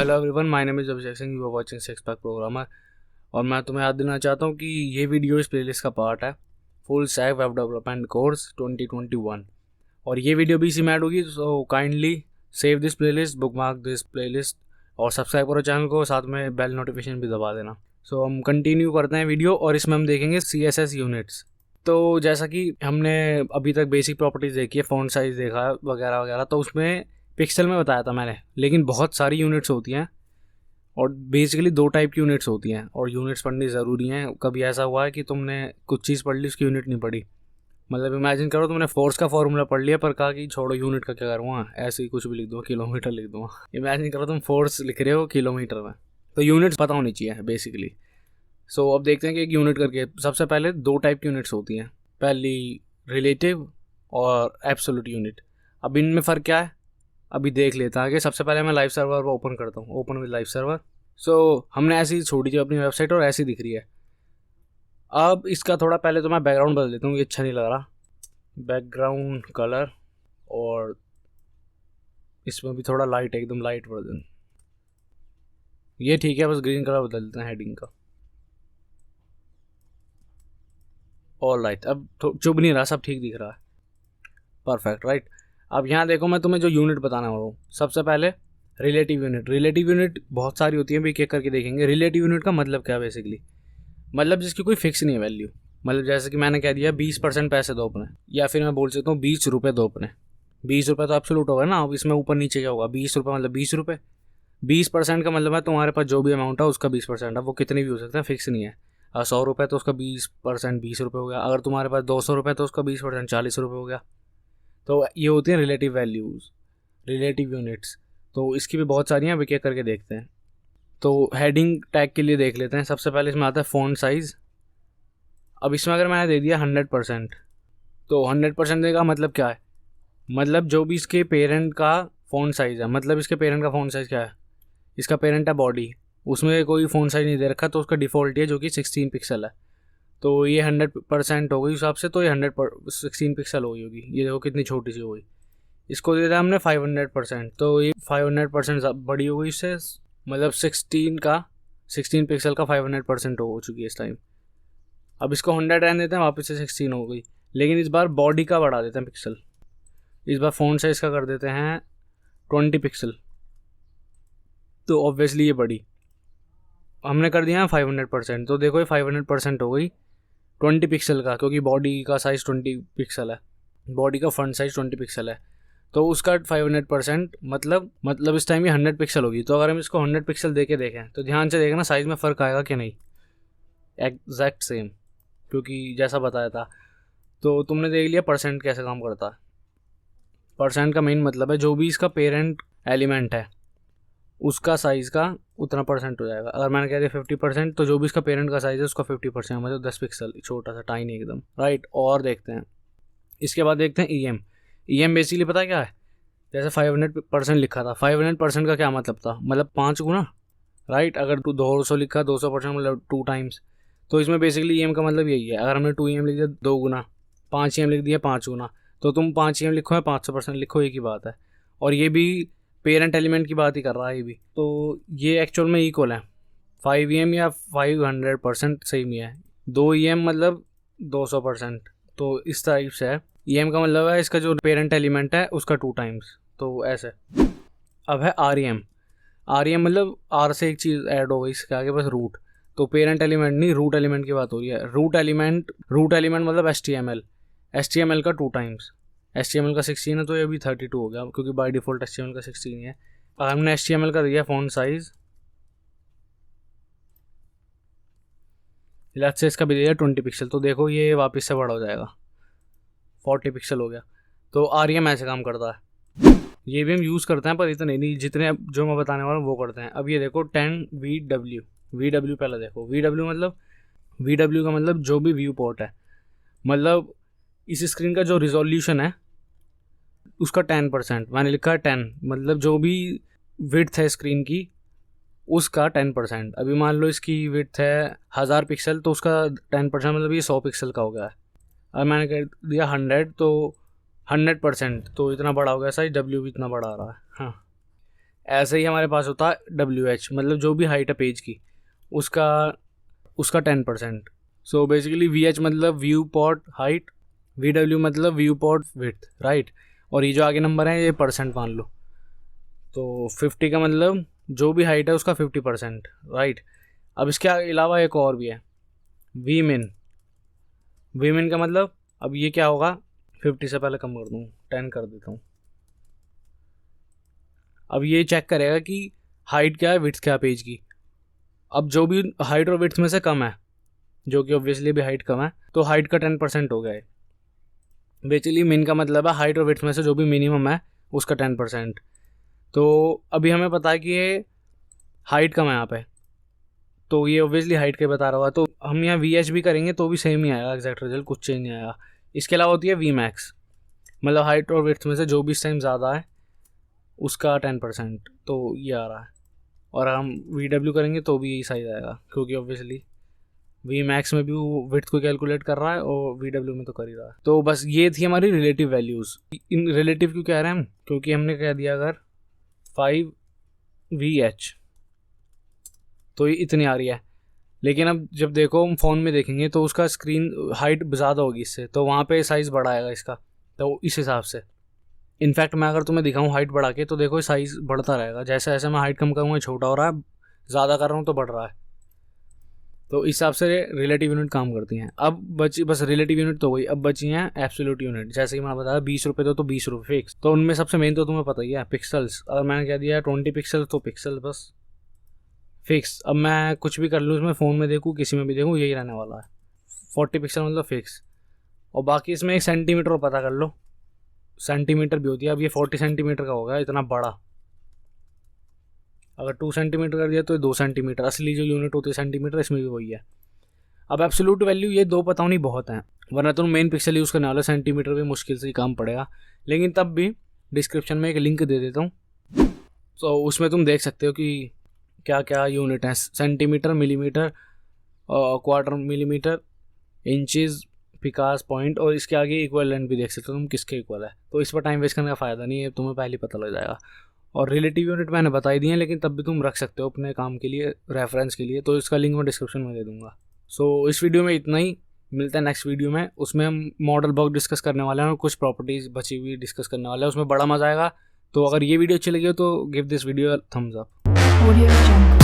Hello everyone, my name is Abhishek Singh, you are watching six pack programmer. और मैं तुम्हें याद देना चाहता हूँ कि ये वीडियो इस प्लेलिस्ट का पार्ट है, full stack web development course 2021। और ये वीडियो भी इसी में ऐड होगी, so kindly save this playlist, bookmark this playlist और सब्सक्राइब करो चैनल को, साथ में बेल नोटिफिकेशन भी दबा देना। सो हम कंटिन्यू करते हैं वीडियो और इसमें हम देखेंगे CSS यूनिट्स। तो जैसा कि हमने अभी तक बेसिक प्रॉपर्टीज़ देखी है, फ़ॉन्ट साइज़ देखा वगैरह वगैरह, तो उसमें पिक्सल में बताया था मैंने, लेकिन बहुत सारी यूनिट्स होती हैं और बेसिकली दो टाइप की यूनिट्स होती हैं और यूनिट्स पढ़नी ज़रूरी हैं। कभी ऐसा हुआ है कि तुमने कुछ चीज़ पढ़ ली, उसकी यूनिट नहीं पढ़ी? मतलब इमेजिन करो तुमने फोर्स का फॉर्मूला पढ़ लिया पर कहा कि छोड़ो यूनिट का क्या करूँगा, ऐसे ही कुछ भी लिख दूँगा, किलोमीटर लिख दूँगा। इमेजिन करो तुम फोर्स लिख रहे हो किलोमीटर में, तो यूनिट्स पता होनी चाहिए बेसिकली। सो अब देखते हैं कि एक यूनिट करके। सबसे पहले दो टाइप की यूनिट्स होती हैं, पहली रिलेटिव और एब्सोल्यूट यूनिट। अब इनमें फ़र्क क्या है अभी देख लेते हैं आगे। सबसे पहले मैं लाइव सर्वर ओपन करता हूँ, ओपन विद लाइव सर्वर। सो हमने ऐसी छोड़ी थी अपनी वेबसाइट और ऐसी दिख रही है। अब इसका थोड़ा पहले तो मैं बैकग्राउंड बदल देता हूँ, ये अच्छा नहीं लग रहा, बैकग्राउंड कलर, और इसमें भी थोड़ा लाइट है, एकदम लाइट वर्जन। ये ठीक है, बस ग्रीन कलर बदल देते हैं हेडिंग का। ऑल राइट, अब तो चुभ नहीं रहा, सब ठीक दिख रहा है, परफेक्ट राइट। अब यहाँ देखो, मैं तुम्हें जो यूनिट बताना हो, सबसे पहले रिलेटिव यूनिट। रिलेटिव यूनिट बहुत सारी होती है, भी एक करके देखेंगे। रिलेटिव यूनिट का मतलब क्या है बेसिकली, मतलब जिसकी कोई फिक्स नहीं है वैल्यू। मतलब जैसे कि मैंने कह दिया 20% पैसे दो अपने, या फिर मैं बोल सकता हूँ 20 रुपये दो अपने। 20 रुपये तो एब्सोल्यूट होगा ना, अब इसमें ऊपर नीचे क्या होगा, 20 रुपये मतलब 20 रुपये। 20% का मतलब है तुम्हारे पास जो भी अमाउंट है उसका 20%। अब वो कितनी भी हो सकता है, फिक्स नहीं है। 100 रुपये तो उसका 20% 20 रुपये हो गया। अगर तुम्हारे पास 200 रुपये तो उसका 20% 40 रुपये हो गया। तो ये होती हैं रिलेटिव वैल्यूज़, रिलेटिव यूनिट्स। तो इसकी भी बहुत सारी हैं, एक एक करके देखते हैं। तो हेडिंग टैग के लिए देख लेते हैं। सबसे पहले इसमें आता है फ़ॉन्ट साइज़। अब इसमें अगर मैंने दे दिया 100%, तो 100% देगा मतलब क्या है, मतलब जो भी इसके पेरेंट का फ़ॉन्ट साइज़ है, मतलब इसके पेरेंट का फ़ॉन्ट साइज़ क्या है, इसका पेरेंट है बॉडी, उसमें कोई फ़ॉन्ट साइज़ नहीं दे रखा, तो उसका डिफ़ॉल्ट है जो कि 16 पिक्सल है। तो ये 100% हो गई उस हिसाब से, तो ये 16 पिक्सल होगी। ये देखो कितनी छोटी सी हो गई। इसको दे दिया हमने 500%, तो ये 500% बड़ी हो गई इससे, मतलब 16 पिक्सल का 500% हो चुकी है इस टाइम। अब इसको 100 रहने देते हैं, वापस से 16 हो गई, लेकिन इस बार बॉडी का बढ़ा देते हैं पिक्सल। इस बार फ़ॉन्ट साइज़ का कर देते हैं 20 पिक्सल, तो ऑब्वियसली ये बड़ी। हमने कर दिया 500%, तो देखो ये 500% हो गई 20 पिक्सल का, क्योंकि बॉडी का साइज़ 20 पिक्सल है, बॉडी का फ्रंट साइज़ 20 पिक्सल है, तो उसका 500% मतलब इस टाइम ये 100 पिक्सल होगी। तो अगर हम इसको 100 पिक्सल दे के देखें तो ध्यान से देखना साइज़ में फ़र्क आएगा कि नहीं, एग्जैक्ट सेम, क्योंकि जैसा बताया था। तो तुमने देख लिया परसेंट कैसे काम करता है। परसेंट का मेन मतलब है जो भी इसका पेरेंट एलिमेंट है उसका साइज़ का उतना परसेंट हो जाएगा। अगर मैंने कह दिया 50%, तो जो भी इसका पेरेंट का साइज़ है उसका 50%, मतलब 10 पिक्सल, छोटा सा टाइनी एकदम, राइट। और देखते हैं, इसके बाद देखते हैं EM बेसिकली पता है क्या है, जैसे 500% लिखा था, 500% का क्या मतलब था, मतलब 5 गुना, राइट। अगर 200 लिखा 200% मतलब 2 टाइम्स, तो इसमें बेसिकली EM का मतलब यही है। अगर हमने 2EM लिख दिया 2 गुना, 5EM लिख दिया 5 गुना, तो तुम 5EM लिखो या 500% लिखो, एक ही बात है। और ये भी पेरेंट एलिमेंट की बात ही कर रहा है ये भी, तो ये एक्चुअल में इक्वल है। 5EM या 500% सेम ही है। 2EM मतलब 200%, तो इस टाइप से है। EM का मतलब है इसका जो पेरेंट एलिमेंट है उसका 2 टाइम्स, तो ऐसे। अब है REM मतलब R से एक चीज़ ऐड हो गई इसके आगे, बस रूट। तो पेरेंट एलिमेंट नहीं, रूट एलिमेंट की बात हो रही है। रूट एलिमेंट मतलब HTML का 2 टाइम्स। HTML का 16 है, तो ये भी 32 हो गया, क्योंकि बाय डिफ़ॉल्ट HTML का 16 है। अगर हमने HTML का दिया फ़ॉन्ट साइज़, लेट्स से इसका भी दिया 20 पिक्सल, तो देखो ये वापस से बड़ा हो जाएगा, 40 पिक्सल हो गया। तो REM ऐसे काम करता है। ये भी हम यूज़ करते हैं पर इतने नहीं, जितने जो मैं बताने वाला हूँ वो करते हैं। अब ये देखो 10VW पहले देखो। VW का मतलब जो भी व्यू पोर्ट है, मतलब इस स्क्रीन का जो रिजोल्यूशन है उसका 10%, मैंने लिखा है 10, मतलब जो भी विड्थ है स्क्रीन की उसका 10%। अभी मान लो इसकी विड्थ है 1000 पिक्सल, तो उसका 10% मतलब ये 100 पिक्सल का हो गया है। अब मैंने कह दिया 100, तो 100%, तो इतना बड़ा हो गया साइज, W भी इतना बड़ा आ रहा है। हाँ, ऐसे ही हमारे पास होता है WH, मतलब जो भी हाइट है पेज की उसका 10%। सो बेसिकली VH मतलब व्यू पॉट हाइट, VW मतलब व्यू पॉट विड्थ, राइट। और ये जो आगे नंबर है ये परसेंट मान लो, तो 50 का मतलब जो भी हाइट है उसका 50%, राइट। अब इसके अलावा एक और भी है वीमिन। वीमिन का मतलब अब ये क्या होगा, 50 से पहले कम कर दूँ, 10 कर देता हूँ। अब ये चेक करेगा कि हाइट क्या है विड्थ क्या है पेज की। अब जो भी हाइट और विड्थ में से कम है, जो कि ऑब्वियसली भी हाइट कम है, तो हाइट का 10% हो गया है। बेसिकली मिन का मतलब है हाइट और विड्थ में से जो भी मिनिमम है उसका 10%। तो अभी हमें पता है कि ये हाइट कम है यहाँ पे, तो ये ऑब्वियसली हाइट के बता रहा होगा, तो हम यहाँ VH भी करेंगे तो भी सेम ही आएगा, एग्जैक्ट रिजल्ट, कुछ चेंज नहीं आएगा। इसके अलावा होती है Vmax, मतलब हाइट और विड्थ में से जो भी इस टाइम ज़्यादा है उसका 10%, तो ये आ रहा है। और हम VW करेंगे तो भी यही साइज आएगा, क्योंकि ऑब्वियसली Vmax में भी वो विड्थ को कैलकुलेट कर रहा है और VW में तो कर ही रहा है। तो बस ये थी हमारी रिलेटिव वैल्यूज़। इन रिलेटिव क्यों कह रहे हैं हम, क्योंकि हमने कह दिया अगर 5VH तो ये इतनी आ रही है, लेकिन अब जब देखो हम फ़ोन में देखेंगे तो उसका स्क्रीन हाइट ज़्यादा होगी इससे, तो वहाँ पे साइज़ बड़ा आएगा इसका, तो इस हिसाब से। इनफैक्ट मैं अगर तुम्हें दिखाऊं हाइट बढ़ा के, तो देखो साइज़ बढ़ता रहेगा, जैसे जैसे मैं हाइट कम करूँगा छोटा हो रहा है, ज़्यादा कर रहा हूँ तो बढ़ रहा है। तो इस हिसाब से रिलेटिव यूनिट काम करती हैं। अब बची बस रिलेटिव यूनिट तो वही, अब बची हैं एब्सोल्यूट यूनिट। जैसे कि मैंने बताया 20 रुपये तो 20 रुपये फिक्स, तो उनमें सबसे मेन तो तुम्हें पता ही है पिक्सल्स। अगर मैंने कह दिया 20 पिक्सल तो पिक्सल बस फिक्स। अब मैं कुछ भी कर लूँ इसमें, फ़ोन में देखूँ किसी में भी देखूँ यही रहने वाला है, 40 पिक्सल मतलब फिक्स। और बाकी इसमें 1 सेंटीमीटर पता कर लो, सेंटीमीटर भी होती है। अब ये 40 सेंटीमीटर का होगा इतना बड़ा, अगर 2 सेंटीमीटर कर दिया तो 2 सेंटीमीटर, असली जो यूनिट होती है सेंटीमीटर, इसमें भी वही है। अब एब्सोल्यूट वैल्यू ये दो पता नहीं बहुत हैं, वरना तुम मेन पिक्सल यूज़ करने वाले सेंटीमीटर भी मुश्किल से ही काम पड़ेगा। लेकिन तब भी डिस्क्रिप्शन में एक लिंक दे देता हूँ, तो उसमें तुम देख सकते हो कि क्या क्या यूनिट हैं, centimetre, millimetre, quarter millimetre, inches, पिकास, पॉइंट, और इसके आगे इक्वलेंट भी देख सकते हो तुम किसके इक्वल है। तो इस पर टाइम वेस्ट करने का फ़ायदा नहीं है, तुम्हें पहले पता लग जाएगा। और रिलेटिव यूनिट मैंने बता ही दी है, लेकिन तब भी तुम रख सकते हो अपने काम के लिए, रेफरेंस के लिए, तो इसका लिंक मैं डिस्क्रिप्शन में दे दूँगा। सो इस वीडियो में इतना ही, मिलता है नेक्स्ट वीडियो में। उसमें हम मॉडल बग डिस्कस करने वाले हैं और कुछ प्रॉपर्टीज़ बची हुई डिस्कस करने वाले हैं, उसमें बड़ा मज़ा आएगा। तो अगर ये वीडियो अच्छी लगी हो तो give this video Thums up.